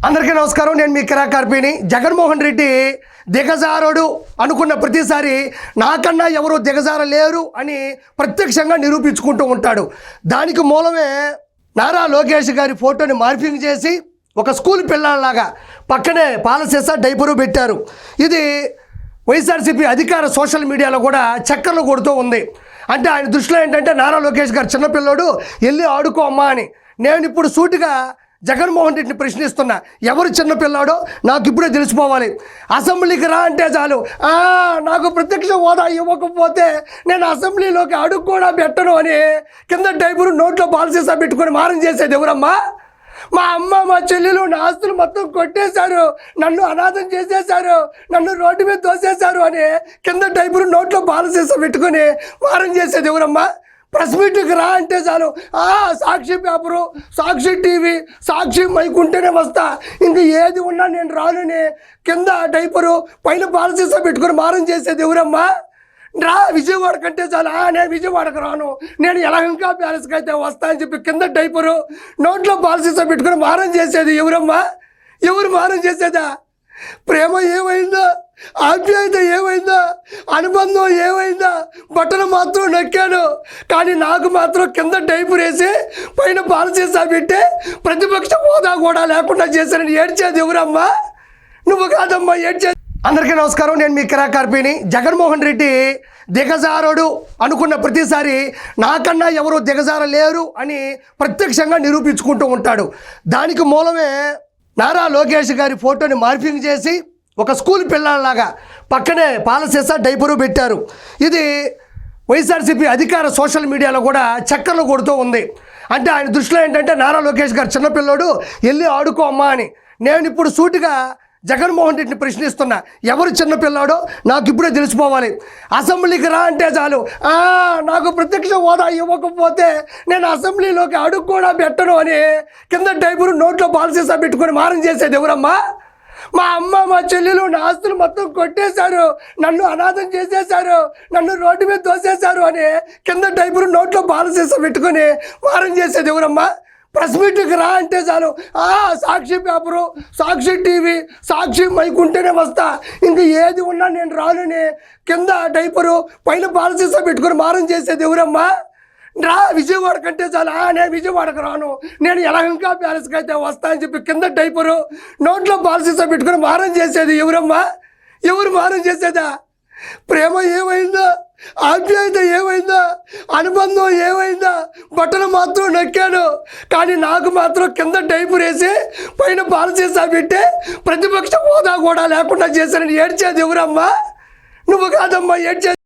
అందరికీ నమస్కారం. నేను మీ కిరాకార్పిని. జగన్మోహన్ రెడ్డి దిగజారుడు అనుకున్న ప్రతిసారి నాకన్నా ఎవరు దిగజారలేరు అని ప్రత్యక్షంగా నిరూపించుకుంటూ ఉంటాడు. దానికి మూలమే నారా లోకేష్ గారి ఫోటోని మార్ఫింగ్ చేసి ఒక స్కూల్ పిల్లలాగా పక్కనే పాలసీసా డైపరు పెట్టారు. ఇది వైఎస్ఆర్సీపీ అధికార సోషల్ మీడియాలో కూడా చక్కర్లు కొడుతూ ఉంది. అంటే ఆయన దృష్టిలో ఏంటంటే నారా లోకేష్ గారు చిన్నపిల్లోడు, వెళ్ళి ఆడుకో అమ్మా అని. నేను ఇప్పుడు సూటిగా జగన్మోహన్ రెడ్డిని ప్రశ్నిస్తున్నా, ఎవరు చిన్నపిల్లాడో నాకు ఇప్పుడే తెలిసిపోవాలి. అసెంబ్లీకి రా అంటే చాలు, నాకు ప్రత్యక్ష హోదా ఇవ్వకపోతే నేను అసెంబ్లీలోకి అడుగు కూడా పెట్టను అని కింద డైపరు నోట్లో పాలసీసా పెట్టుకొని మారం చేసేది ఎవరమ్మా? మా అమ్మ మా చెల్లెలు నా ఆస్తులు మొత్తం కొట్టేశారు, నన్ను అనాథం చేసేశారు, నన్ను రోడ్డు మీద తోసేశారు అని కింద డైపరు నోట్లో పాలసీసా పెట్టుకొని మారం చేసేది ఎవరమ్మా? ప్రెస్ మీట్కి రా అంటే చాలు, సాక్షి పేపరు, సాక్షి టీవీ, సాక్షి మైక్ ఉంటేనే వస్తా, ఇంక ఏది ఉన్నా నేను రానని కింద డైపరు పైన పాలసీసా పెట్టుకొని మారం చేసేది ఎవరమ్మా? రా విజయవాడ కంటే చాలు, నేను విజయవాడకు రాను, నేను యలహంక ప్యాలెస్కి అయితే వస్తా అని చెప్పి కింద డైపరు నోట్లో పాలసీసా పెట్టుకొని మారం చేసేది ఎవరమ్మా? ఎవరు మారం చేసేదా? ప్రేమ ఏమైందా? ఆప్యాయత ఏమైందా? అనుబంధం ఏమైందా? బట్టలు మాత్రం నొక్కాను, కానీ నాకు మాత్రం కింద డైపర్ వేసి పైన పాలసీసా పెట్టి ప్రతిపక్ష హోదా కూడా లేకుండా చేశానని ఏడ్చేది ఎవరమ్మా? నువ్వు కాదమ్మా ఏడ్చేది. అందరికీ నమస్కారం. నేను మీ కిరాకార్పిని. జగన్మోహన్ రెడ్డి దిగజారుడు అనుకున్న ప్రతిసారి నాకన్నా ఎవరు దిగజారలేరు అని ప్రత్యక్షంగా నిరూపించుకుంటూ ఉంటాడు. దానికి మూలమే నారా లోకేష్ గారి ఫోటోని మార్ఫింగ్ చేసి ఒక స్కూల్ పిల్లలాగా పక్కనే పాలసీసా డైపరు పెట్టారు. ఇది వైఎస్ఆర్సీపీ అధికార సోషల్ మీడియాలో కూడా చక్కర్లు కొడుతూ ఉంది. అంటే ఆయన దృష్టిలో ఏంటంటే నారా లోకేష్ గారు చిన్నపిల్లోడు, వెళ్ళి ఆడుకో అమ్మా అని. నేను ఇప్పుడు సూటిగా జగన్మోహన్ రెడ్డిని ప్రశ్నిస్తున్నా, ఎవరు చిన్నపిల్లాడో నాకు ఇప్పుడే తెలిసిపోవాలి. అసెంబ్లీకి రా అంటే చాలు, నాకు ప్రత్యక్ష హోదా ఇవ్వకపోతే నేను అసెంబ్లీలోకి అడుగు కూడా పెట్టను అని కింద డైపరు నోట్లో పాలసీసా పెట్టుకొని మారం చేసేది ఎవరమ్మా? మా అమ్మ మా చెల్లెలు నా ఆస్తులు మొత్తం కొట్టేశారు, నన్ను అనాథం చేసేశారు, నన్ను రోడ్డు మీద తోసేశారు అని కింద డైపరు నోట్లో పాలసీసా పెట్టుకొని మారం చేసేది ఎవరమ్మా? ప్రెస్ మీట్కి రా అంటే చాలు, సాక్షి పేపరు, సాక్షి టీవీ, సాక్షి మైక్ ఉంటేనే వస్తా, ఇంక ఏది ఉన్నా నేను రానని కింద డైపరు పైన పాలసీసా పెట్టుకొని మారం చేసేది ఎవరమ్మా? రా విజయవాడ కంటే చాలు, నేను విజయవాడకు రాను, నేను యలహంక ప్యాలెస్కి అయితే వస్తా అని చెప్పి కింద డైపరు నోట్లో పాలసీసా పెట్టుకొని మారం చేసేది ఎవరమ్మా? ఎవరు మారం చేసేదా? ప్రేమ ఏమైందా? ఆప్యాయత ఏమైందా? అనుబంధం ఏమైందా? బట్టలు మాత్రం నొక్కాను, కానీ నాకు మాత్రం కింద డైపర్ వేసి పైన పాలసీసా పెట్టి ప్రతిపక్ష హోదా కూడా లేకుండా చేశానని ఏడ్చేది ఎవరమ్మా? నువ్వు కాదమ్మా ఏడ్చేది.